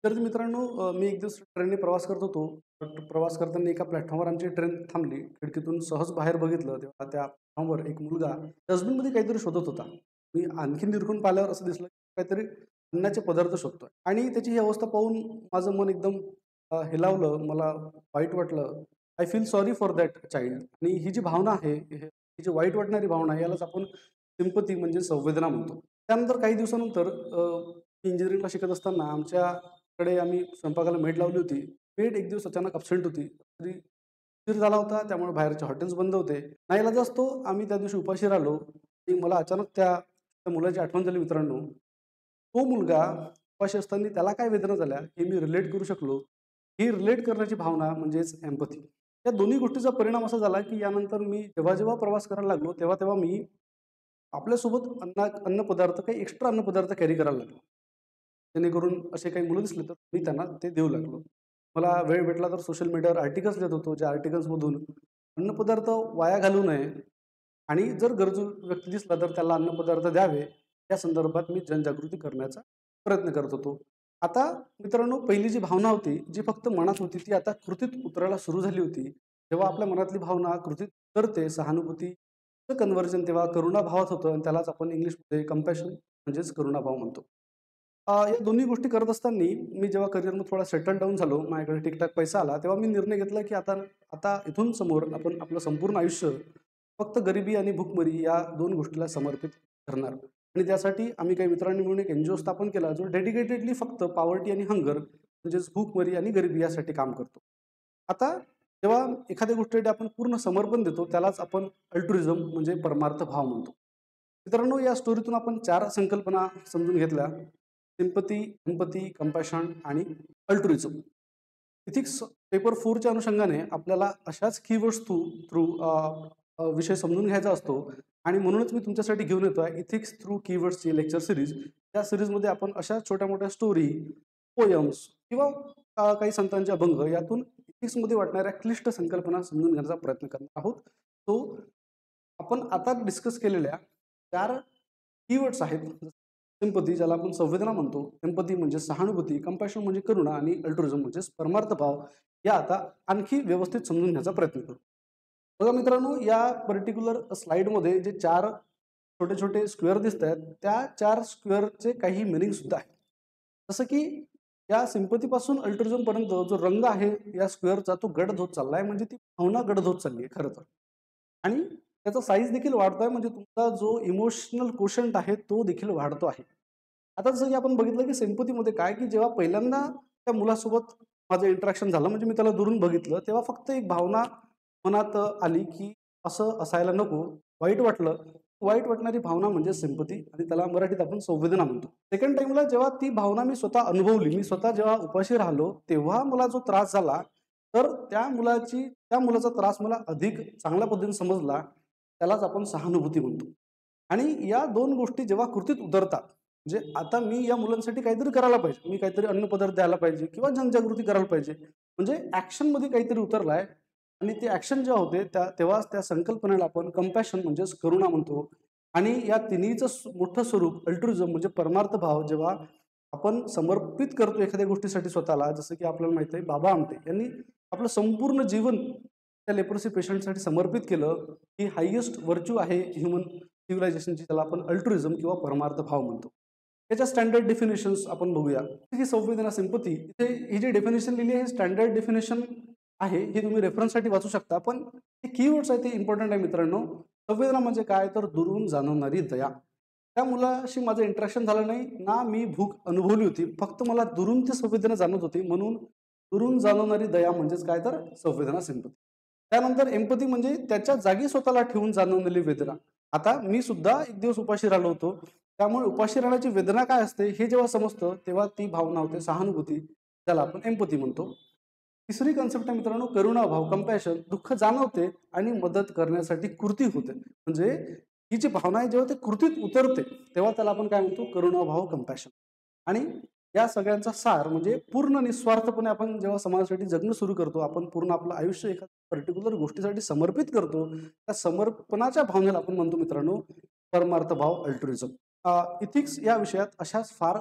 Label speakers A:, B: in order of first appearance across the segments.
A: तर मित्रांनो मी एक दिवस ट्रेनने प्रवास करत होतो. प्रवास करताना एका प्लॅटफॉर्मवर आमची ट्रेन थांबली. खिडकीतून सहज बाहेर बघितलं तेव्हा त्या प्लॅटफॉर्मवर एक मुलगा डस्टबिनमध्ये काहीतरी शोधत होता. मी आणखीन निरखून पाहिल्यावर असं दिसलं की काहीतरी अन्नाचे पदार्थ शोधतोय आणि त्याची ही अवस्था पाहून माझं मन एकदम हेलावलं. मला वाईट वाटलं. I feel sorry for that child. आणि ही जी भावना आहे, ही जी वाईट वाटणारी भावना आहे, यालाच आपण सिम्पथी म्हणजे संवेदना म्हणतो. त्यानंतर काही दिवसानंतर इंजिनिअरिंगला शिकत असताना आमच्याकडे आम्ही स्वयंपाकाला मेड लावली होती. मेड एक दिवस अचानक अब्सेंट होती. तरी उशीर झाला होता, त्यामुळे बाहेरचे हॉटेल्स बंद होते. नाईलाजास्तव आम्ही त्या दिवशी उपाशी राहिलो आणि मला अचानक त्या मुलाची आठवण झाली मित्रांनो. तो मुलगा उपाशी असताना त्याला काय वेदना झाल्या हे मी रिलेट करू शकलो. ही रिलेट करण्याची भावना म्हणजेच एम्पॅथी. या दोन्ही गोष्टीचा परिणाम असा झाला, की यानंतर मी जेव्हा प्रवास करायला लागलो, तेव्हा मी आपल्यासोबत अन्नपदार्थ काही एक्स्ट्रा अन्नपदार्थ कॅरी करायला लागलो. जेणेकरून असे काही मुलं दिसले तर मी त्यांना ते देऊ लागलो. मला वेळ भेटला तर सोशल मीडियावर आर्टिकल्स लिहित होतो. ज्या आर्टिकल्समधून अन्नपदार्थ वाया घालवू नये आणि जर गरजू व्यक्ती दिसला तर त्याला अन्नपदार्थ द्यावे, या संदर्भात मी जनजागृती करण्याचा प्रयत्न करत होतो. आता मित्रांनो, पहिली जी भावना होती, जी फक्त मनात होती, ती आता कृतीत उतरायला सुरू झाली होती. जेव्हा आपल्या मनातली भावना कृतीत उतरते, सहानुभूतीचं कन्व्हर्जन तेव्हा करुणाभावात होतं आणि त्यालाच आपण इंग्लिशमध्ये कंपॅशन म्हणजेच करुणाभाव म्हणतो. या दोन्ही गोष्टी करत असताना मी जेव्हा करिअरमध्ये थोडा सेटल डाऊन झालो, माझ्याकडे ठीक-ठाक पैसा आला, तेव्हा मी निर्णय घेतला, की आता आता इथून समोर आपण आपलं संपूर्ण आयुष्य फक्त गरिबी आणि भूकमरी या 2 गोष्टीला समर्पित करणार. आणि त्यासाठी आम्ही काही मित्रांनी मिळून एक एन-जी-ओ स्थापन केला, जो डेडिकेटेडली फक्त पॉवर्टी आणि हंगर म्हणजेच भूकमरी आणि गरिबी यासाठी काम करतो. आता जेव्हा एखाद्या गोष्टीसाठी आपण पूर्ण समर्पण देतो, त्यालाच आपण अल्ट्रुइझम म्हणजे परमार्थ भाव म्हणतो. मित्रांनो, या स्टोरीतून आपण 4 संकल्पना समजून घेतल्या. सिम्पथी, एम्पॅथी, कंपॅशन आणि अल्ट्रुइझम. इथिक्स पेपर 4 च्या अनुषंगाने आपल्याला अशाच कीवर्ड्स थ्रू विषय समजून घ्यायचा असतो आणि म्हणूनच मी तुमच्यासाठी घेऊन येतोय इथिक्स थ्रू कीवर्ड्सची लेक्चर सीरीज. या सीरीजमध्ये आपण अशा छोट्या-मोठ्या स्टोरी, पोएम्स किंवा काही संतांचे अभंग यातून इथिक्समध्ये वाटणाऱ्या क्लिष्ट संकल्पना समजून घेण्याचा प्रयत्न करणार आहोत. तो आपण आता डिस्कस केलेल्या 4 कीवर्ड्स आहेत. सिम्पथी ज्याला आपण संवेदना म्हणतो, एम्पॅथी म्हणजे सहानुभूती, कंपॅशन म्हणजे करुणा आणि अल्ट्रुइझम म्हणजेच परमार्थ भाव, या आता आणखी व्यवस्थित समजून घेण्याचा प्रयत्न करू. बघा मित्रांनो, या पर्टिक्युलर स्लाइडमध्ये जे 4 छोटे-छोटे स्क्वेअर दिसतायत, त्या 4 स्क्वेअरचे काही मीनिंग सुद्धा आहे. जसं की या सिम्पथीपासून अल्ट्रुइझमपर्यंत जो रंग आहे या स्क्वेअरचा, तो गडद होत चाललाय, म्हणजे ती भावना गडद होत चालली आहे खरं तर. आणि त्याचा साईज देखील वाढतोय, म्हणजे तुमचा जो इमोशनल कोशंट आहे तो देखील वाढतो आहे. आता जसं की आपण बघितलं की सिम्पथीमध्ये काय, की जेव्हा पहिल्यांदा त्या मुलासोबत माझं इंटरॅक्शन झालं, म्हणजे मी त्याला दुरून बघितलं, तेव्हा फक्त एक भावना मनात आली, की असं असायला नको. वाईट वाटलं. वाईट वाटणारी भावना म्हणजे सिम्पथी आणि त्याला मराठीत आपण संवेदना म्हणतो. सेकंड टाईमला जेव्हा ती भावना मी स्वतः अनुभवली, मी स्वतः जेव्हा उपाशी राहिलो, तेव्हा मला जो त्रास झाला, तर त्या मुलाचा त्रास मला अधिक चांगल्या पद्धतीने समजला. त्यालाच आपण सहानुभूती म्हणतो. आणि या 2 गोष्टी जेव्हा कृतीत उतरतात, म्हणजे आता मी या मुलांसाठी काहीतरी करायला पाहिजे. मी काहीतरी अन्नपदार्थ द्यायला पाहिजे किंवा जनजागृती करायला पाहिजे. म्हणजे ॲक्शनमध्ये काहीतरी उतरलाय आणि ते ॲक्शन जेव्हा होते तेव्हाच त्या संकल्पनेला आपण कंपॅशन म्हणजेच करुणा म्हणतो. आणि या तिन्हीचं मोठं स्वरूप अल्ट्रुइझम म्हणजे परमार्थ भाव जेव्हा आपण समर्पित करतो एखाद्या गोष्टीसाठी स्वतःला, जसं की आपल्याला माहिती आहे बाबा आमटे यांनी आपलं संपूर्ण जीवन त्या लेप्रोसी पेशंटसाठी समर्पित केलं. ही हायेस्ट व्हर्च्यू आहे ह्युमन सिव्हिलायझेशनची, त्याला आपण अल्ट्रुइझम किंवा परमार्थ भाव म्हणतो. त्याच्या स्टँडर्ड डेफिनेशन्स आपण बघूया. ही संवेदना सिम्पथी, इथे ही जी डेफिनेशन लिहिली आहे, स्टँडर्ड डेफिनेशन आहे, हे तुम्ही रेफरन्ससाठी वाचू शकता. पण हे कीवर्ड्स आहेत ते इम्पोर्टंट आहे मित्रांनो. संवेदना म्हणजे काय, तर दुरून जाणवणारी दया. त्या मुलाशी माझं इंटरॅक्शन झालं नाही ना, मी भूक अनुभवली होती. फक्त मला दुरून ती संवेदना जाणवत होती. म्हणून दुरून जाणवणारी दया म्हणजेच काय, तर संवेदना, सिम्पथी. त्यानंतर एम्पॅथी म्हणजे त्याच्या जागी स्वतःला ठेवून जाणवलेली वेदना. आता मी सुद्धा एक दिवस उपाशी राहिलो होतो. त्यामुळे उपाशी राहण्याची वेदना काय असते हे जेव्हा समजतं, तेव्हा ती भावना होते सहानुभूती, ज्याला आपण एम्पॅथी म्हणतो. तिसरी कन्सेप्ट आहे मित्रांनो करुणाभाव, कंपॅशन. दुःख जाणवते आणि मदत करण्यासाठी कृती होते. म्हणजे ही जी भावना आहे जेव्हा ते कृतीत उतरते, तेव्हा त्याला आपण काय म्हणतो, करुणाभाव, कंपॅशन. आणि या सगळ्यांचा सार म्हणजे पूर्ण निस्वार्थपणे आपण जेव्हा समाजासाठी जगणं सुरू करतो, आपण पूर्ण आपलं आयुष्य एका पर्टिक्युलर गोष्टीसाठी समर्पित करतो, त्या समर्पणाच्या भावनेला आपण म्हणतो मित्रांनो परमार्थ भाव, अल्ट्रुइझम. इथिक्स या विषयात अशाच फार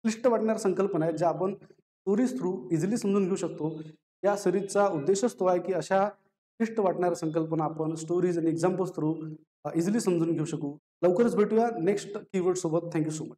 A: क्लिष्ट वाटणाऱ्या संकल्पना आहेत ज्या आपण स्टोरीज थ्रू इझिली समजून घेऊ शकतो. या सिरीजचा उद्देशच तो आहे की अशा क्लिष्ट वाटणाऱ्या संकल्पना आपण स्टोरीज आणि एक्झाम्पल्स थ्रू इझिली समजून घेऊ शकू. लवकरच भेटूया नेक्स्ट कीवर्ड सोबत. Thank you so much.